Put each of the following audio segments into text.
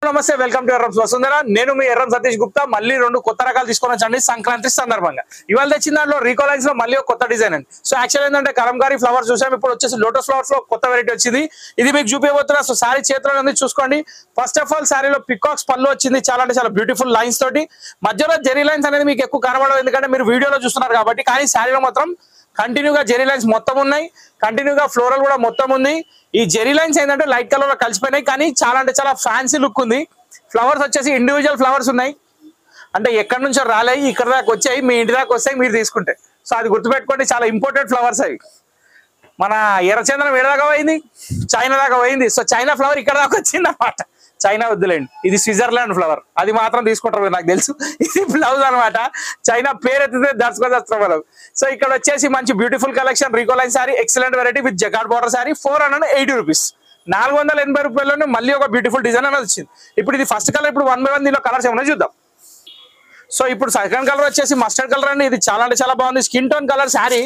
నమస్తే, welcome to Errams Vasundhara. నేను మీ ఎర్రం సతీష్ గుప్తా. మళ్ళీ రెండు కొత్త రకాలు తీసుకొని వచ్చండి సంక్రాంతి సందర్భంగా. ఇవాళ తెచ్చిన దాంట్లో రీకో లైన్స్ లో మళ్ళీ ఒక కొత్త డిజైన్ అండి. సో యాక్చువల్ ఏంటంటే కలంకారీ ఫ్లవర్స్ చూసాం, ఇప్పుడు వచ్చేసి లోటస్ ఫ్లవర్స్ లో కొత్త వెరైటీ వచ్చింది. ఇది మీకు చూపించబోతున్నా. సో సారీ చేతిలో ఉంది, చూసుకోండి. ఫస్ట్ ఆఫ్ ఆల్ సారీలో పికాక్స్ పళ్ళు వచ్చింది, చాలా అంటే చాలా బ్యూటిఫుల్ లైన్స్ తోటి. మధ్యలో జెరీ లైన్స్ అనేది మీకు ఎక్కువ కనబడదు, ఎందుకంటే మీరు వీడియోలో చూస్తున్నారు కాబట్టి. కానీ సారీలో మాత్రం కంటిన్యూగా జెరీ లైన్స్ మొత్తం ఉన్నాయి, కంటిన్యూగా ఫ్లోరల్ కూడా మొత్తం ఉంది. ఈ జెరీ లైన్స్ ఏంటంటే లైట్ కలర్ లో కలిసిపోయినాయి, కానీ చాలా అంటే చాలా ఫ్యాన్సీ లుక్ ఉంది. ఫ్లవర్స్ వచ్చేసి ఇండివిజువల్ ఫ్లవర్స్ ఉన్నాయి, అంటే ఎక్కడి నుంచో రాలే, ఇక్కడ దాకా వచ్చాయి, మీ ఇంటి దాకా వస్తాయి మీరు తీసుకుంటే. సో అది గుర్తుపెట్టుకోండి, చాలా ఇంపార్టెంట్ ఫ్లవర్స్ అవి. మన ఎర్రచందనం ఏడాగా పోయింది, చైనా దాకా పోయింది. సో చైనా ఫ్లవర్ ఇక్కడ దాకా వచ్చింది అన్నమాట. చైనా వద్దులేండి, ఇది స్విట్జర్లాండ్ ఫ్లవర్, అది మాత్రం తీసుకుంటారు నాకు తెలుసు. ఇది బ్లౌజ్ అనమాట, చైనా పేరు ఎత్తితే దర్శనం. సో ఇక్కడ వచ్చేసి మంచి బ్యూటిఫుల్ కలెక్షన్, రీకో line sari, excellent variety with jacquard border sari, 480 rupees. 480 రూపాయల్లోనే మళ్ళీ ఒక బ్యూటిఫుల్ డిజైన్ అనేది వచ్చింది. ఇప్పుడు ఇది ఫస్ట్ కలర్, ఇప్పుడు 1 by 1 దీనిలో కలర్స్ ఏమైనా చూద్దాం. సో ఇప్పుడు సెకండ్ కలర్ వచ్చేసి మస్టర్డ్ కలర్ అండి. ఇది చాలా అంటే చాలా బాగుంది, skin tone colour sari,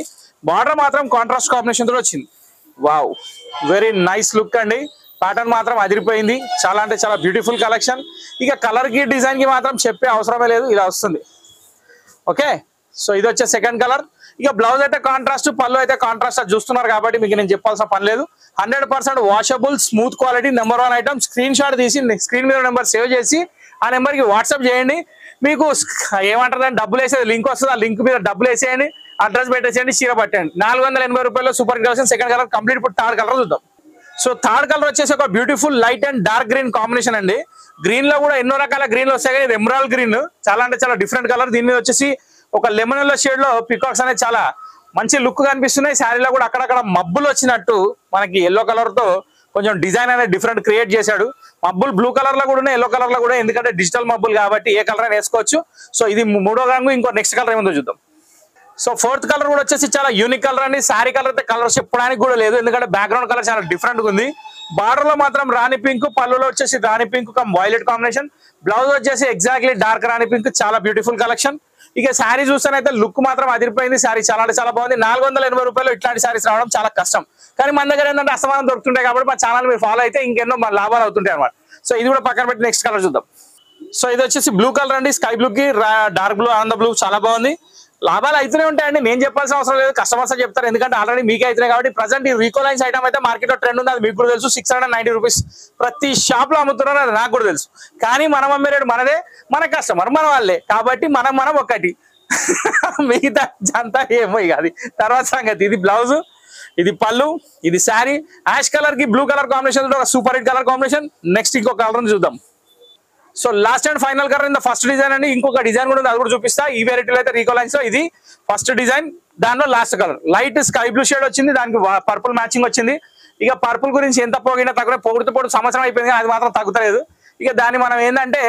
border మాత్రం కాంట్రాస్ట్ కాంబినేషన్ తో వచ్చింది. వావ్, వెరీ నైస్ లుక్ అండి. ప్యాటర్న్ మాత్రం అదిరిపోయింది, చాలా అంటే చాలా బ్యూటిఫుల్ కలెక్షన్. ఇక కలర్ కి డిజైన్ కి మాత్రం చెప్పే అవసరమే లేదు, ఇలా వస్తుంది. ఓకే, సో ఇది వచ్చే సెకండ్ కలర్. ఇక బ్లౌజ్ అయితే కాంట్రాస్ట్, పళ్ళు అయితే కాంట్రాస్ట్, అది చూస్తున్నారు కాబట్టి మీకు నేను చెప్పాల్సిన పని లేదు. 100% washable, smooth quality, number 1 item. Screen shot తీసి స్క్రీన్ మీద నెంబర్ సేవ్ చేసి ఆ నెంబర్కి వాట్సాప్ చేయండి. మీకు ఏమంటారు, డబ్బులు వేసేది లింక్ వస్తుంది, ఆ లింక్ మీద డబ్బులు వేసేయండి, అడ్రస్ పెట్టేసేయండి, చీర పట్టండి. 480 రూపాయలు super collection. Second colour complete. ఇప్పుడు థర్డ్ కలర్ చూద్దాం. సో థర్డ్ కలర్ వచ్చేసి ఒక beautiful light and dark green combination అండి. గ్రీన్ లో కూడా ఎన్నో రకాల గ్రీన్లు వస్తాయి, కానీ ఇది ఎమరాల్డ్ గ్రీన్, చాలా అంటే చాలా డిఫరెంట్ కలర్. దీని మీద వచ్చేసి ఒక లెమన్ ఎల్లో షేడ్ లో పికాక్స్ అనేది చాలా మంచి లుక్ కనిపిస్తున్నాయి. శారీలో కూడా అక్కడక్కడ మబ్బులు వచ్చినట్టు మనకి ఎల్లో కలర్ తో కొంచెం డిజైన్ అనేది డిఫరెంట్ క్రియేట్ చేశాడు. మబ్బులు బ్లూ కలర్ లో కూడా ఉన్నాయి, ఎల్లో కలర్ లో కూడా, ఎందుకంటే డిజిటల్ మబ్బులు కాబట్టి ఏ కలర్ అయినా వేసుకోవచ్చు. సో ఇది మూడో రంగు. ఇంకో నెక్స్ట్ కలర్ ఏముందో చూద్దాం. సో ఫోర్త్ కలర్ కూడా వచ్చేసి చాలా యూనిక్ కలర్ అండి. శారీ కలర్ అయితే కలర్ చెప్పడానికి కూడా లేదు, ఎందుకంటే బ్యాక్గ్రౌండ్ కలర్ చాలా డిఫరెంట్ గా ఉంది. బార్డర్ లో మాత్రం రాణి పింక్, పళ్ళులో వచ్చేసి రాణి pink come violet combination, blouse వచ్చేసి ఎగ్జాక్ట్లీ డార్క్ రాణి పింక్, చాలా బ్యూటిఫుల్ కలెక్షన్. ఇక శారీ చూస్తేనైతే లుక్ మాత్రం అదిరిపోయింది. శారీ చాలా అంటే చాలా బాగుంది. 480 రూపాయలు ఇట్లాంటి శారీస్ రావడం చాలా కష్టం, కానీ మన దగ్గర ఏంటంటే అసమానం దొరుకుతుంటాయి కాబట్టి మా ఛానల్ మీరు ఫాలో అయితే ఇంకెన్నో మన లాభాలు అవుతుంటాయి అన్నమాట. సో ఇది కూడా పక్కన పెట్టి నెక్స్ట్ కలర్ చూద్దాం. సో ఇది వచ్చేసి బ్లూ కలర్ అండి, స్కై బ్లూ కి డార్క్ బ్లూ, ఆనంద బ్లూ, చాలా బాగుంది. లాభాలు అయితేనే ఉంటాయండి, నేను చెప్పాల్సిన అవసరం లేదు, కస్టమర్స్ చెప్తారు, ఎందుకంటే ఆల్రెడీ మీకే అవుతున్నాయి కాబట్టి. ప్రజెంట్ ఈ రీకో లైన్స్ ఐటమ్ అయితే మార్కెట్ లో ట్రెండ్ ఉంది, అది మీకు కూడా తెలుసు. 690 రూపీస్ ప్రతి షాప్ లో అమ్ముతున్నారు, అది నాకు కూడా తెలుసు. కానీ మనం అమ్మే రేటు మనదే, మన కస్టమర్ మన వాళ్ళే కాబట్టి మనం ఒకటి, మిగతా జంతా ఏమో ఇక అది తర్వాత సంగతి. ఇది బ్లౌజ్, ఇది పళ్ళు, ఇది శారీ. యాష్ కలర్ కి బ్లూ కలర్ కాంబినేషన్, ఒక super hit colour combination. Next ఇంకో కలర్ చూద్దాం. So last and final colour in the first design అండి. ఇంకొక డిజైన్ కూడా ఉంది, అది కూడా చూపిస్తా. ఈ వెరైటీలో అయితే రీకో లైన్స్ లో ఇది ఫస్ట్ డిజైన్, దానిలో last colour light sky blue shade వచ్చింది, దానికి పర్పుల్ మ్యాచింగ్ వచ్చింది. ఇక పర్పుల్ గురించి ఎంత పోగినా తక్కువ, పొగుడుతూ సంవత్సరం అయిపోయింది, అది మాత్రం తగ్గుతలేదు. ఇక దాన్ని మనం ఏంటంటే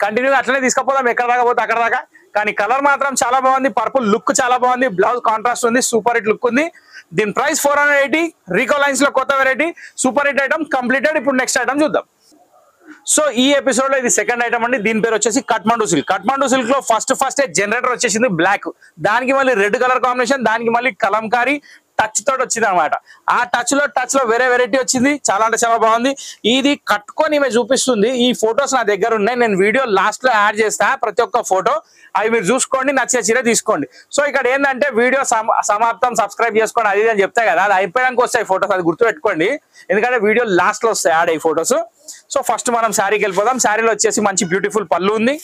కంటిన్యూగా అట్లనే తీసుకపోదాం, ఎక్కడ దాకా పోతే అక్కడ దాకా. కానీ కలర్ మాత్రం చాలా బాగుంది, పర్పుల్ లుక్ చాలా బాగుంది, బ్లౌజ్ కాంట్రాస్ట్ ఉంది, సూపర్ హిట్ లుక్ ఉంది. దీని ప్రైస్ 480. రీకో లైన్స్ లో కొత్త variety, super hit item completed. ఇప్పుడు నెక్స్ట్ ఐటమ్ చూద్దాం. సో ఈ ఎపిసోడ్ లో ఇది సెకండ్ ఐటమ్ అండి. దీని పేరు వచ్చేసి కట్మండు సిల్క్. కట్మండు సిల్క్ లో ఫస్ట్ జనరేటర్ వచ్చేసింది బ్లాక్, దానికి మళ్ళీ రెడ్ కలర్ కాంబినేషన్, దానికి మళ్ళీ కలంకారీ టచ్ తోటి వచ్చింది అనమాట. ఆ టచ్ లో వేరే వెరైటీ వచ్చింది, చాలా అంటే చాలా బాగుంది. ఇది కట్టుకొని ఈమె చూపిస్తుంది. ఈ ఫొటోస్ నా దగ్గర ఉన్నాయి, నేను వీడియో లాస్ట్ లో యాడ్ చేస్తా ప్రతి ఒక్క ఫోటో, అవి మీరు చూసుకోండి, నచ్చే చీర తీసుకోండి. సో ఇక్కడ ఏంటంటే వీడియో సమాప్తం, సబ్స్క్రైబ్ చేసుకోండి అది అని చెప్తాయి కదా, అది అయిపోయాక వస్తాయి ఫోటోస్, అది గుర్తుపెట్టుకోండి, ఎందుకంటే వీడియో లాస్ట్ లో వస్తాయి యాడ్ అయ్యి ఫోటోస్. సో ఫస్ట్ మనం శారీకి వెళ్ళిపోదాం. శారీలో వచ్చేసి మంచి బ్యూటిఫుల్ పళ్ళు ఉంది,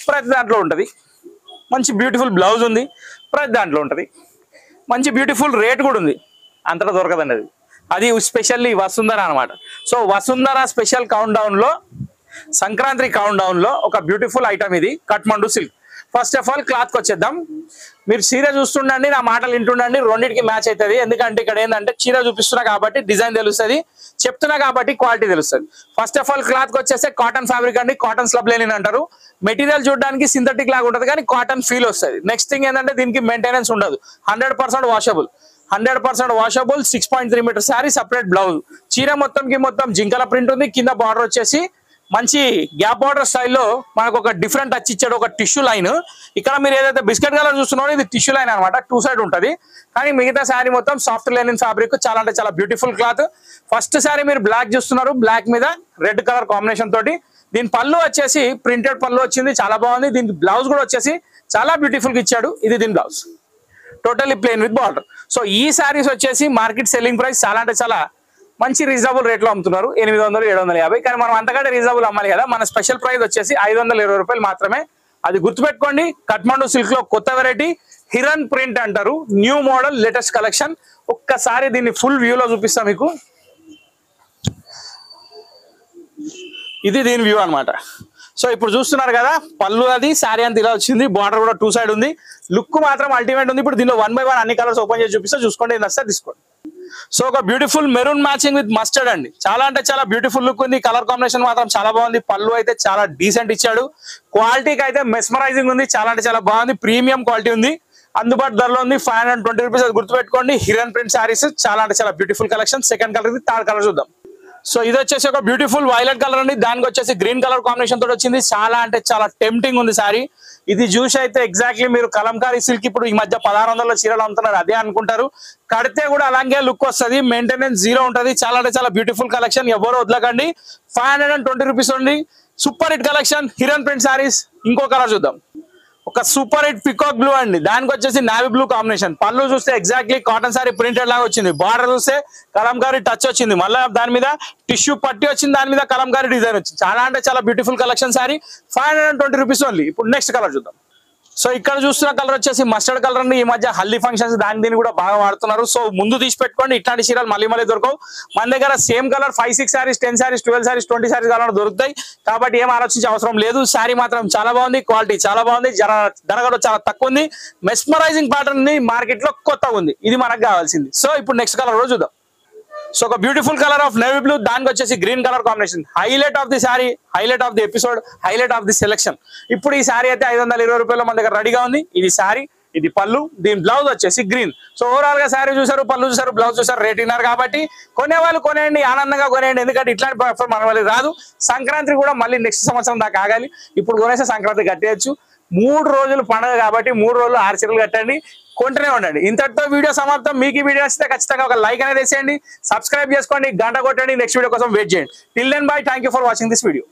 ప్రతి దాంట్లో ఉంటుంది. మంచి బ్యూటిఫుల్ బ్లౌజ్ ఉంది, ప్రతి దాంట్లో ఉంటుంది. మంచి బ్యూటిఫుల్ రేట్ కూడా ఉంది, అంతటా దొరకదండి అది. అది స్పెషల్లీ వసుంధర అనమాట. So Vasundhara special count down లో, సంక్రాంతి కౌంట్ డౌన్ లో ఒక బ్యూటిఫుల్ ఐటమ్ ఇది Kathmandu silk. First of all cloth కి వచ్చేద్దాం. మీరు చీర చూస్తుండండి, నా మాటలు వింటుండండి, రెండింటికి మ్యాచ్ అవుతుంది. ఎందుకంటే ఇక్కడ ఏంటంటే చీర చూపిస్తున్నా కాబట్టి డిజైన్ తెలుస్తుంది, చెప్తున్నా కాబట్టి క్వాలిటీ తెలుస్తుంది. ఫస్ట్ ఆఫ్ ఆల్ క్లాత్ కి వచ్చేస్తే కాటన్ ఫ్యాబ్రిక్ అండి, కాటన్ స్లబ్ లెనిన్ అంటారు. మెటీరియల్ చూడడానికి సింథటిక్ లాగా ఉంటుంది, కానీ కాటన్ ఫీల్ వస్తుంది. నెక్స్ట్ థింగ్ ఏంటంటే దీనికి మెయింటెనెన్స్ ఉండదు, 100% washable. 100% washable. 6.3 metre sari, separate blouse. చీర మొత్తం జింకల ప్రింట్ ఉంది, కింద బార్డర్ వచ్చేసి మంచి గ్యాప్ బార్డర్ స్టైల్లో మనకు ఒక డిఫరెంట్ టచ్ ఇచ్చాడు, ఒక టిష్యూ లైన్. ఇక్కడ మీరు ఏదైతే బిస్కెట్ కలర్ చూస్తున్నారో ఇది టిష్యూ లైన్ అనమాట, 2 సైడ్ ఉంటుంది. కానీ మిగతా శారీ మొత్తం సాఫ్ట్ లెనిన్ ఫ్యాబ్రిక్, చాలా అంటే చాలా బ్యూటిఫుల్ క్లాత్. ఫస్ట్ శారీ మీరు బ్లాక్ చూస్తున్నారు, బ్లాక్ మీద రెడ్ కలర్ కాంబినేషన్ తోటి. దీని పళ్ళు వచ్చేసి ప్రింటెడ్ పళ్ళు వచ్చింది, చాలా బాగుంది. దీనికి బ్లౌజ్ కూడా వచ్చేసి చాలా బ్యూటిఫుల్ గా ఇచ్చాడు. ఇది దీని blouse totally plain with border. So ఈ శారీస్ వచ్చేసి మార్కెట్ సెల్లింగ్ ప్రైస్ చాలా అంటే చాలా మంచి రీజనబుల్ రేట్లో అమ్ముతున్నారు, 800 750. కానీ మనం అంతకంటే రీజనబుల్ అమ్మాలి కదా. మన స్పెషల్ ప్రైస్ వచ్చేసి 520 రూపాయలు మాత్రమే. అది గుర్తుపెట్టుకోండి. కట్మండు సిల్క్ లో కొత్త వెరైటీ హిరన్ ప్రింట్ అంటారు, న్యూ మోడల్ లేటెస్ట్ కలెక్షన్. ఒక్కసారి దీన్ని ఫుల్ వ్యూలో చూపిస్తాం మీకు. ఇది దీని వ్యూ అనమాట. సో ఇప్పుడు చూస్తున్నారు కదా, పళ్ళు అది శారీ అంతా ఇలా వచ్చింది, బార్డర్ కూడా 2 సైడ్ ఉంది. లుక్ మాత్రం అల్టిమేట్ ఉంది. ఇప్పుడు దీనిలో 1 by 1 అన్ని కలర్స్ ఓపెన్ చేసి చూపిస్తే చూసుకోండి, నచ్చితే తీసుకోండి. సో ఒక beautiful maroon matching with mustard అండి, చాలా అంటే చాలా బ్యూటిఫుల్ లుక్ ఉంది. కలర్ కాంబినేషన్ మాత్రం చాలా బాగుంది. పళ్ళు అయితే చాలా డీసెంట్ ఇచ్చాడు. క్వాలిటీకి అయితే మెస్మరైజింగ్ ఉంది, చాలా అంటే చాలా బాగుంది. ప్రీమియం క్వాలిటీ ఉంది, అందుబాటు ధరలో ఉంది. 520 రూపీస్. అది గుర్తుపెట్టుకోండి. హిరన్ ప్రింట్ శారీస్ చాలా అంటే చాలా beautiful collection. Second colour, third colour చూద్దాం. సో ఇది వచ్చేసి ఒక బ్యూటిఫుల్ వైలెట్ కలర్ అండి, దానికి వచ్చేసి గ్రీన్ కలర్ కాంబినేషన్ తోటి వచ్చింది. చాలా అంటే చాలా టెంప్టింగ్ ఉంది సారీ. ఇది చూసి అయితే ఎగ్జాక్ట్లీ మీరు కలంకారీ సిల్క్ ఇప్పుడు ఈ మధ్య 1600 చీరలు అమ్ముతున్నారు అదే అనుకుంటారు. కడితే కూడా అలాగే లుక్ వస్తుంది, మెయింటెనెన్స్ 0 ఉంటుంది. చాలా అంటే చాలా బ్యూటిఫుల్ కలెక్షన్, ఎవరు వదలకండి. 520 రూపీస్ ఉంది. సూపర్ హిట్ కలెక్షన్ హిరన్ ప్రింట్ శారీస్. ఇంకో కలర్ చూద్దాం. ఒక సూపర్ హిట్ పికాక్ బ్లూ అండి, దానికి వచ్చేసి నావీ బ్లూ కాంబినేషన్. పళ్ళు చూస్తే ఎగ్జాక్ట్లీ కాటన్ సారీ ప్రింటెడ్ లాగా వచ్చింది. బార్డర్ చూస్తే కలంకారీ టచ్ వచ్చింది, మళ్ళీ దాని మీద టిష్యూ పట్టి వచ్చింది, దాని మీద కలంకారీ డిజైన్ వచ్చింది. చాలా అంటే చాలా beautiful collection sorry. 520 rupees only. ఇప్పుడు నెక్స్ట్ కలర్ చూద్దాం. సో ఇక్కడ చూస్తున్న కలర్ వచ్చేసి మస్టర్డ్ కలర్ అండి. ఈ మధ్య హల్దీ ఫంక్షన్స్ దీన్ని కూడా బాగా వాడుతున్నారు. సో ముందు తీసి పెట్టుకోండి, ఇట్లాంటి చీరలు మళ్ళీ మళ్ళీ దొరకవు. మన దగ్గర సేమ్ కలర్ 5, 6 శారీస్, 10 శారీస్, 12 శారీస్, 20 శారీస్ కావాలని దొరుకుతాయి. కాబట్టి ఏం ఆలోచించే అవసరం లేదు. శారీ మాత్రం చాలా బాగుంది, క్వాలిటీ చాలా బాగుంది, ధర కూడా చాలా తక్కువ ఉంది. మెస్మరైజింగ్ ప్యాటర్న్ ఉంది, మార్కెట్ లో కొత్తగా ఉంది. ఇది మనకు కావాల్సింది. సో ఇప్పుడు నెక్స్ట్ కలర్ కూడా చూద్దాం. సో ఒక beautiful colour of navy blue, దానికి వచ్చేసి green colour combination. Highlight of the sari, highlight of the episode, highlight of the selection. ఇప్పుడు ఈ శారీ అయితే 520 రూపాయలు మన దగ్గర రెడీగా ఉంది. ఇది శారీ, ఇది పళ్ళు, దీని బ్లౌజ్ వచ్చేసి గ్రీన్. సో ఓవరాల్ గా శారీ చూసారు, పళ్ళు చూసారు, బ్లౌజ్ చూసారు, రేట్ విన్నారు. కాబట్టి కొనేవాళ్ళు కొనేయండి, ఆనందంగా కొనేయండి. ఎందుకంటే ఇట్లాంటి ఆఫర్ మన వాళ్ళకి రాదు. సంక్రాంతి కూడా మళ్ళీ నెక్స్ట్ సంవత్సరం దాకా ఆగాలి. ఇప్పుడు కొనేస్తే సంక్రాంతి కట్టేయచ్చు. 3 రోజులు పండుగ కాబట్టి 3 రోజులు 6 చీరలు కట్టండి, కొంటూనే ఉండండి. ఇంతటితో వీడియో సమాప్తం. మీకు ఈ వీడియో నచ్చితే ఖచ్చితంగా ఒక లైక్ అనేది వేసేయండి, సబ్స్క్రైబ్ చేసుకోండి, గంట కొట్టండి. నెక్స్ట్ వీడియో కోసం వెయిట్ చేయండి. Till then bye, thank you for watching this video.